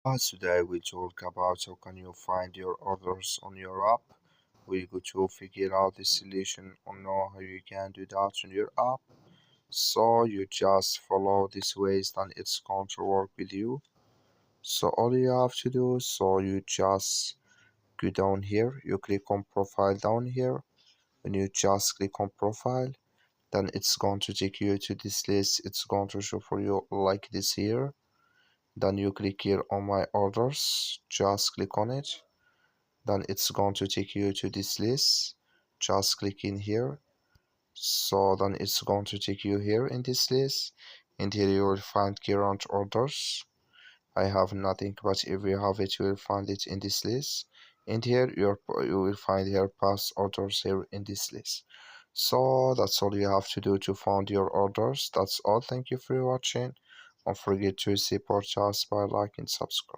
Today we talk about how can you find your orders on your app. We go to figure out the solution on how you can do that on your app. So you just follow these ways, then it's going to work with you. So all you have to do, so you just go down here, you click on profile down here. When you just click on profile, then it's going to take you to this list. It's going to show for you like this here. Then you click here on my orders, just click on it. Then it's going to take you to this list. Just click in here. So then it's going to take you here in this list, and here you will find current orders. I have nothing, but if you have it, you will find it in this list. And here you will find here past orders here in this list. So that's all you have to do to find your orders. That's all. Thank you for watching. Don't forget to support us by like and subscribe.